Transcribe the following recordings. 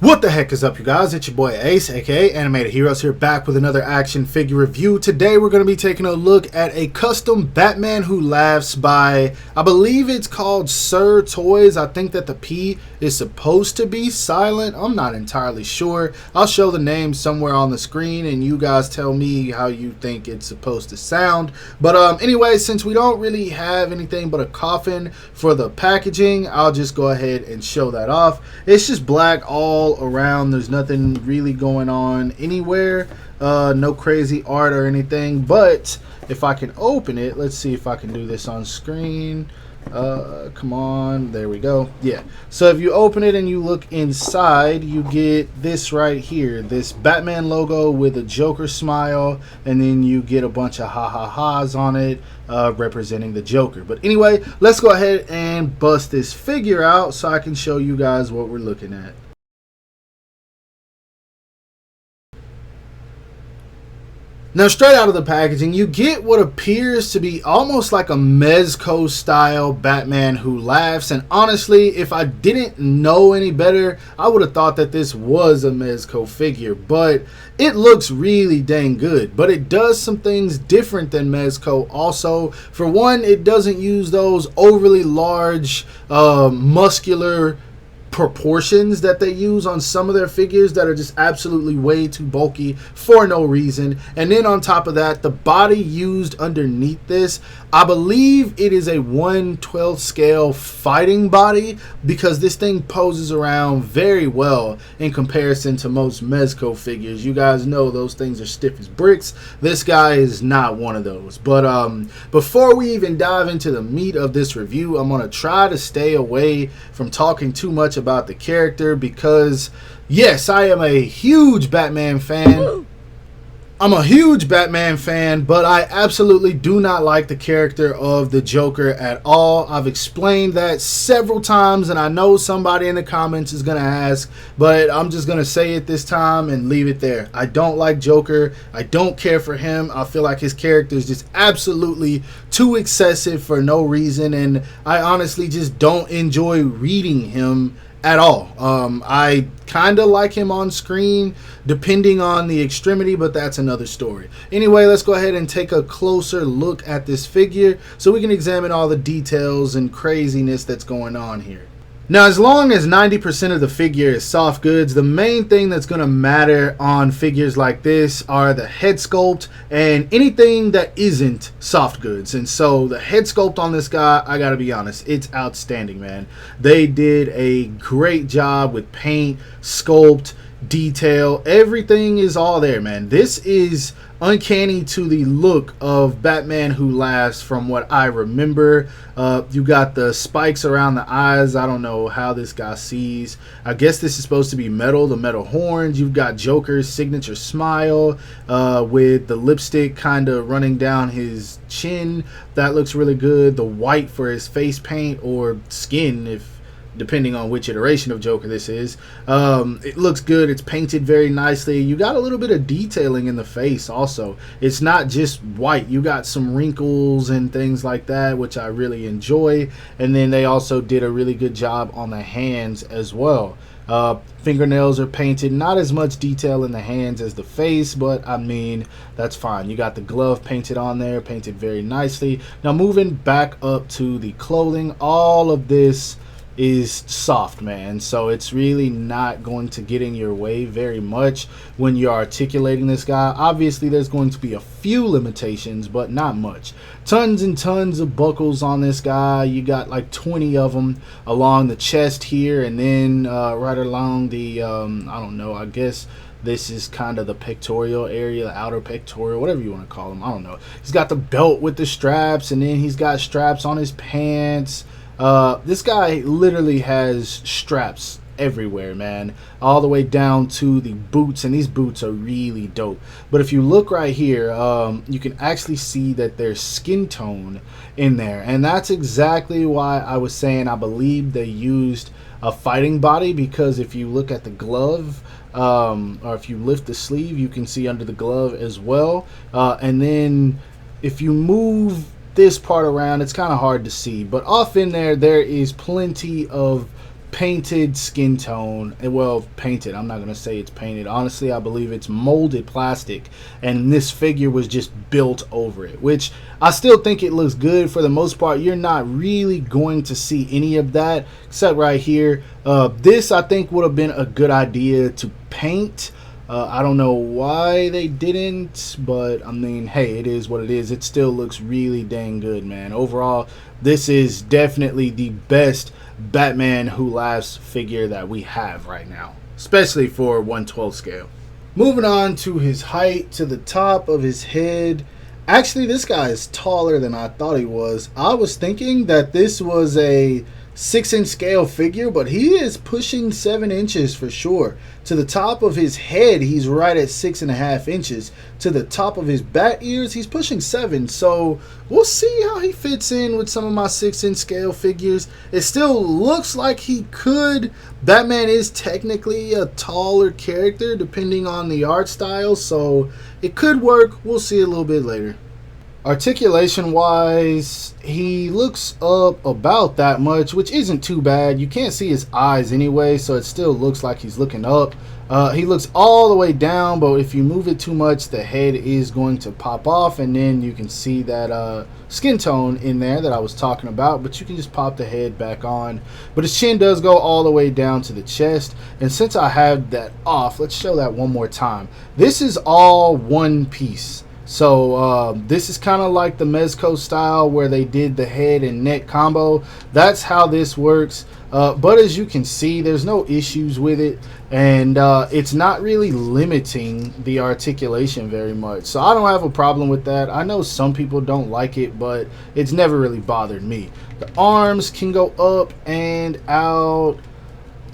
What the heck is up, you guys? It's your boy Ace, aka Animated Heroes, here back with another action figure review. Today we're going to be taking a look at a custom Batman Who Laughs by, I believe it's called PSerToys. I think that the P is supposed to be silent. I'm not entirely sure. I'll show the name somewhere on the screen and you guys tell me how you think it's supposed to sound. But anyway, since we don't really have anything but a coffin for the packaging, I'll just go ahead and show that off. It's just black all around. There's nothing really going on anywhere, no crazy art or anything. But if I can open it, let's see if I can do this on screen. Come on, there we go. Yeah, so if you open it and you look inside, you get this right here, this Batman logo with a Joker smile, and then you get a bunch of ha-ha-ha's on it, representing the Joker. But anyway, let's go ahead and bust this figure out so I can show you guys what we're looking at. Now, straight out of the packaging, you get what appears to be almost like a Mezco style Batman Who Laughs. And honestly, if I didn't know any better, I would have thought that this was a Mezco figure. But it looks really dang good. But it does some things different than Mezco also. For one, it doesn't use those overly large, muscular proportions that they use on some of their figures that are just absolutely way too bulky for no reason. And then on top of that, the body used underneath this, I believe it is a 1/12 scale fighting body, because this thing poses around very well in comparison to most Mezco figures. You guys know those things are stiff as bricks. This guy is not one of those. But before we even dive into the meat of this review, I'm going to try to stay away from talking too much about the character, because yes, I am a huge Batman fan. I'm a huge Batman fan, but I absolutely do not like the character of the Joker at all. I've explained that several times, and I know somebody in the comments is going to ask, but I'm just going to say it this time and leave it there. I don't like Joker. I don't care for him. I feel like his character is just absolutely too excessive for no reason, and I honestly just don't enjoy reading him at all. I kind of like him on screen depending on the extremity, but that's another story. Anyway, let's go ahead and take a closer look at this figure so we can examine all the details and craziness that's going on here. Now, as long as 90% of the figure is soft goods, the main thing that's going to matter on figures like this are the head sculpt and anything that isn't soft goods. And so the head sculpt on this guy, I gotta be honest, it's outstanding, man. They did a great job with paint, sculpt, detail. Everything is all there, man. This is uncanny to the look of Batman Who Laughs from what I remember. You got the spikes around the eyes. I don't know how this guy sees. I guess this is supposed to be metal, the metal horns. You've got Joker's signature smile with the lipstick kind of running down his chin. That looks really good. The white for his face paint or skin, depending on which iteration of Joker this is. It looks good. It's painted very nicely. You got a little bit of detailing in the face also. It's not just white. You got some wrinkles and things like that, which I really enjoy. And then they also did a really good job on the hands as well. Fingernails are painted. Not as much detail in the hands as the face, but I mean, that's fine. You got the glove painted on there, painted very nicely. Now, moving back up to the clothing, all of this is soft, man, so it's really not going to get in your way very much when you're articulating this guy. Obviously there's going to be a few limitations, but not much. Tons and tons of buckles on this guy. You got like 20 of them along the chest here, and then right along the I don't know, I guess this is kind of the pectoral area, the outer pectoral, whatever you want to call them. I don't know. He's got the belt with the straps, and then he's got straps on his pants. This guy literally has straps everywhere, man, all the way down to the boots, and these boots are really dope. But if you look right here, you can actually see that there's skin tone in there, and that's exactly why I was saying I believe they used a fighting body, because if you look at the glove, or if you lift the sleeve, you can see under the glove as well, and then if you move this part around, it's kind of hard to see, but off in there is plenty of painted skin tone. Well, painted, I'm not gonna say it's painted. Honestly, I believe it's molded plastic, and this figure was just built over it, which I still think it looks good. For the most part, you're not really going to see any of that except right here. This I think would have been a good idea to paint. I don't know why they didn't, but I mean, hey, it is what it is. It still looks really dang good, man. Overall, this is definitely the best Batman Who Laughs figure that we have right now, especially for 1/12 scale. Moving on to his height, to the top of his head. Actually, this guy is taller than I thought he was. I was thinking that this was a 6-inch scale figure, but he is pushing 7 inches for sure. To the top of his head, he's right at 6.5 inches. To the top of his bat ears, he's pushing 7. So we'll see how he fits in with some of my 6-inch scale figures. It still looks like he could. Batman is technically a taller character depending on the art style, so it could work. We'll see a little bit later. Articulation wise, he looks up about that much, which isn't too bad. You can't see his eyes anyway, so it still looks like he's looking up. He looks all the way down, but if you move it too much, the head is going to pop off, and then you can see that skin tone in there that I was talking about, but you can just pop the head back on. But his chin does go all the way down to the chest, and since I have that off, let's show that one more time. This is all one piece. So this is kind of like the Mezco style where they did the head and neck combo. That's how this works. But as you can see, there's no issues with it, and it's not really limiting the articulation very much. So I don't have a problem with that. I know some people don't like it, but it's never really bothered me. The arms can go up and out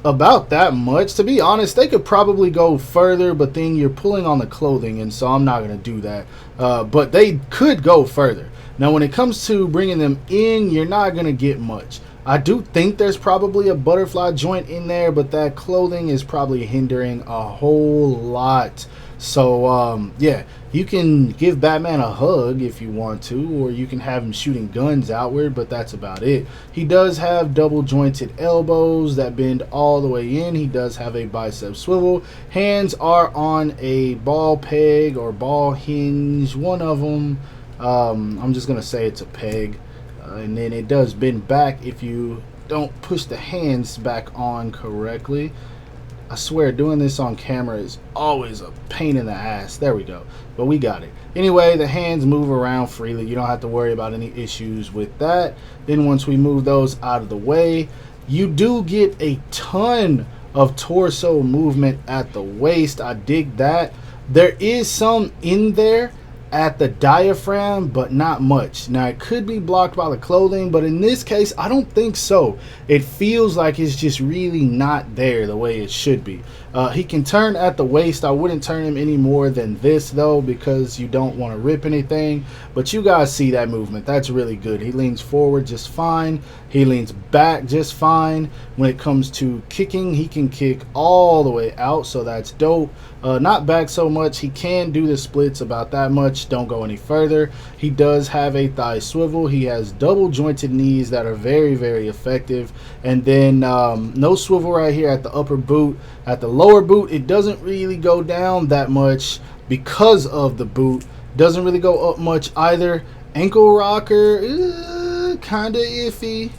about that much. To be honest, they could probably go further, but then you're pulling on the clothing, and so I'm not going to do that. But they could go further. Now, when it comes to bringing them in, you're not going to get much. I do think there's probably a butterfly joint in there, but that clothing is probably hindering a whole lot. So, yeah, you can give Batman a hug if you want to, or you can have him shooting guns outward, but that's about it. He does have double jointed elbows that bend all the way in. He does have a bicep swivel. Hands are on a ball peg or ball hinge, one of them. I'm just going to say it's a peg. And then it does bend back if you don't push the hands back on correctly. I swear, doing this on camera is always a pain in the ass. There we go. But we got it. Anyway, the hands move around freely. You don't have to worry about any issues with that. Then once we move those out of the way, you do get a ton of torso movement at the waist. I dig that. There is some in there at the diaphragm, but not much. Now, it could be blocked by the clothing, but in this case, I don't think so. It feels like it's just really not there the way it should be. He can turn at the waist. I wouldn't turn him any more than this, though, because you don't want to rip anything. But you guys see that movement. That's really good. He leans forward just fine. He leans back just fine. When it comes to kicking, he can kick all the way out, so that's dope. Not back so much. He can do the splits about that much. Don't go any further. He does have a thigh swivel. He has double jointed knees that are very, very effective. And then no swivel right here at the upper boot. At the lower boot, it doesn't really go down that much because of the boot. Doesn't really go up much either. Ankle rocker, kind of iffy.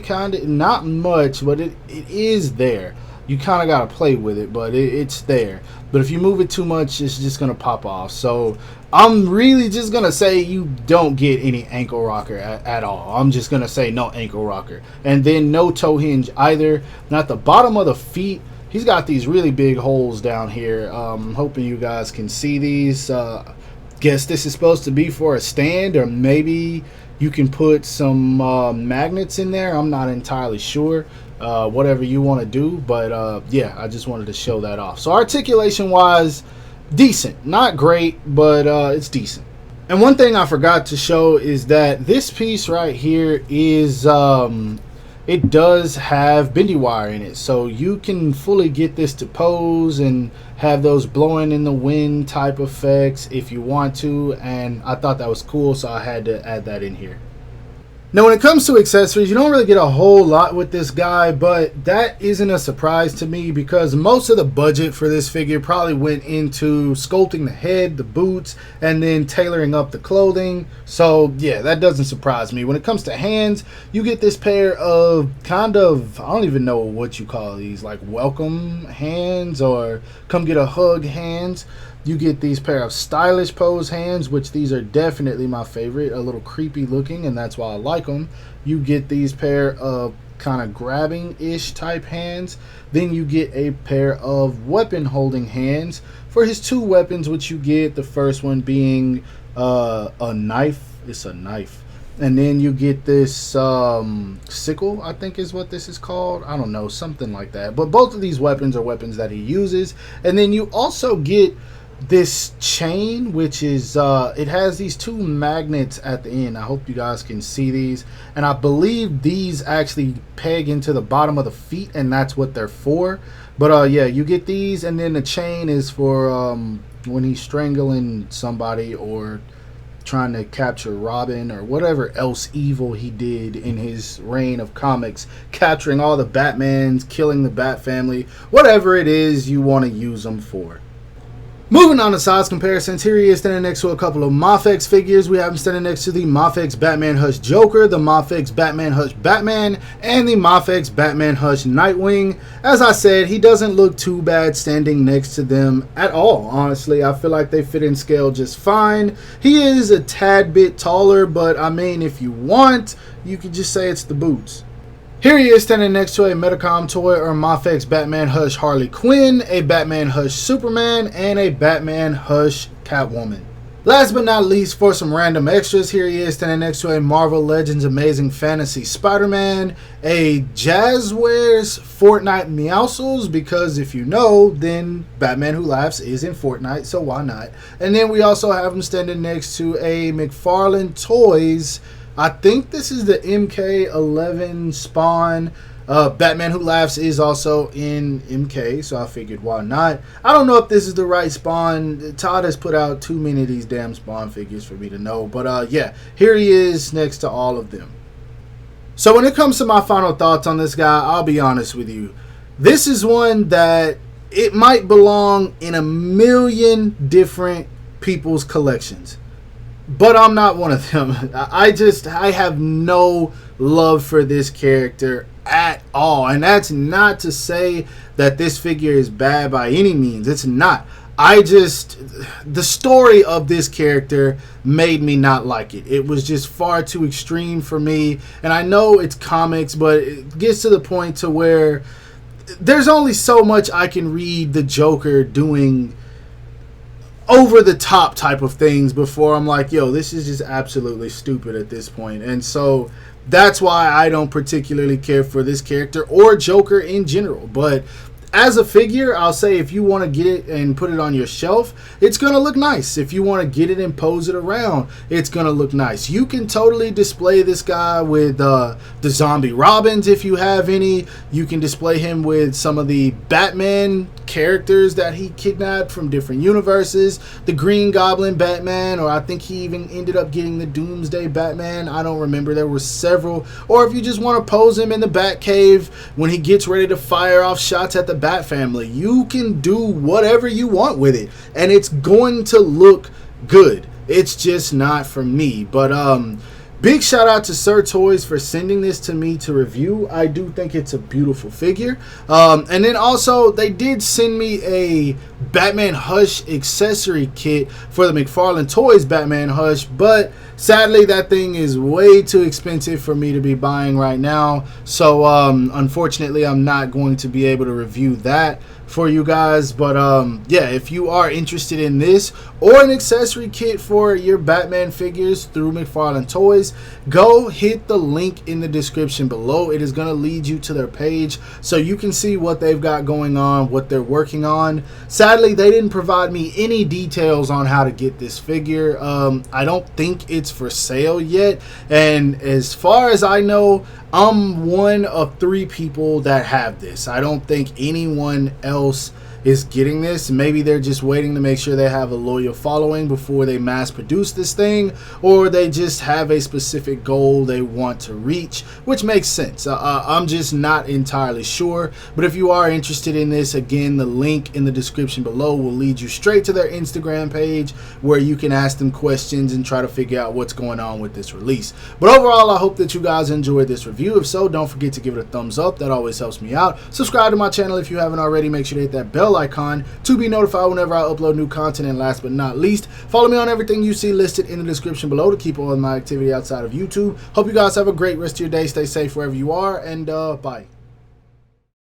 Kind of not much, but it is there. You kind of got to play with it, but it's there. But if you move it too much, it's just going to pop off. So I'm really just going to say you don't get any ankle rocker at all. I'm just going to say no ankle rocker. And then no toe hinge either. Now at the bottom of the feet, he's got these really big holes down here. I'm hoping you guys can see these. Guess this is supposed to be for a stand, or maybe you can put some magnets in there. I'm not entirely sure. Whatever you want to do, but yeah, I just wanted to show that off. So articulation wise, decent, not great, but it's decent. And one thing I forgot to show is that this piece right here is it does have bendy wire in it, so you can fully get this to pose and have those blowing in the wind type effects if you want to, and I thought that was cool, so I had to add that in here. Now, when it comes to accessories, you don't really get a whole lot with this guy, but that isn't a surprise to me because most of the budget for this figure probably went into sculpting the head, the boots, and then tailoring up the clothing. So, yeah, that doesn't surprise me. When it comes to hands, you get this pair of kind of, I don't even know what you call these, like welcome hands or come get a hug hands. You get these pair of stylish pose hands, which these are definitely my favorite, a little creepy looking, and that's why I like them. You get these pair of kind of grabbing-ish type hands. Then you get a pair of weapon holding hands for his two weapons, which you get, the first one being a knife. It's a knife. And then you get this sickle, I think is what this is called. I don't know, something like that. But both of these weapons are weapons that he uses. And then you also get this chain, which is it has these two magnets at the end. I hope you guys can see these, and I believe these actually peg into the bottom of the feet, and that's what they're for. But yeah, you get these, and then the chain is for when he's strangling somebody or trying to capture Robin or whatever else evil he did in his reign of comics, capturing all the Batmans, killing the Bat family, whatever it is you want to use them for. Moving on to size comparisons, here he is standing next to a couple of Mafex figures. We have him standing next to the Mafex Batman Hush Joker, the Mafex Batman Hush Batman, and the Mafex Batman Hush Nightwing. As I said, he doesn't look too bad standing next to them at all, honestly. I feel like they fit in scale just fine. He is a tad bit taller, but I mean, if you want, you could just say it's the boots. Here he is standing next to a Metacom toy or Mafex Batman Hush Harley Quinn, a Batman Hush Superman, and a Batman Hush Catwoman. Last but not least, for some random extras, here he is standing next to a Marvel Legends Amazing Fantasy Spider-Man, a Jazzwares Fortnite Meowscles, because if you know, then Batman Who Laughs is in Fortnite, so why not? And then we also have him standing next to a McFarlane Toys, I think this is the MK11 Spawn. Batman Who Laughs is also in MK, so I figured why not. I don't know if this is the right Spawn. Todd has put out too many of these damn Spawn figures for me to know. But yeah, here he is next to all of them. So when it comes to my final thoughts on this guy, I'll be honest with you. This is one that it might belong in a million different people's collections. But I'm not one of them. I have no love for this character at all. And that's not to say that this figure is bad by any means. It's not. The story of this character made me not like it. It was just far too extreme for me. And I know it's comics, but it gets to the point to where there's only so much I can read the Joker doing over the top type of things before I'm like, yo, this is just absolutely stupid at this point. And so that's why I don't particularly care for this character or Joker in general. But as a figure, I'll say if you want to get it and put it on your shelf, it's going to look nice. If you want to get it and pose it around, it's going to look nice. You can totally display this guy with the zombie Robins if you have any. You can display him with some of the Batman characters that he kidnapped from different universes. The Green Goblin Batman, or I think he even ended up getting the Doomsday Batman. I don't remember. There were several. Or if you just want to pose him in the Batcave when he gets ready to fire off shots at the Bat family, you can do whatever you want with it and it's going to look good. It's just not for me. But big shout out to PSerToys for sending this to me to review. I do think it's a beautiful figure. And then also they did send me a Batman Hush accessory kit for the McFarlane Toys Batman Hush, but sadly that thing is way too expensive for me to be buying right now. So unfortunately I'm not going to be able to review that for you guys. But yeah, if you are interested in this or an accessory kit for your Batman figures through McFarlane Toys, go hit the link in the description below. It is going to lead you to their page so you can see what they've got going on, what they're working on. Sadly, they didn't provide me any details on how to get this figure. I don't think it's it's for sale yet. And as far as I know, I'm one of 3 people that have this. I don't think anyone else is getting this. Maybe they're just waiting to make sure they have a loyal following before they mass produce this thing, or they just have a specific goal they want to reach, which makes sense. I'm just not entirely sure. But if you are interested in this, again, the link in the description below will lead you straight to their Instagram page where you can ask them questions and try to figure out what's going on with this release. But overall, I hope that you guys enjoyed this review. If so, don't forget to give it a thumbs up. That always helps me out. Subscribe to my channel if you haven't already. Make sure to hit that bell icon to be notified whenever I upload new content. And last but not least, follow me on everything you see listed in the description below to keep on my activity outside of YouTube. Hope you guys have a great rest of your day. Stay safe wherever you are, and bye.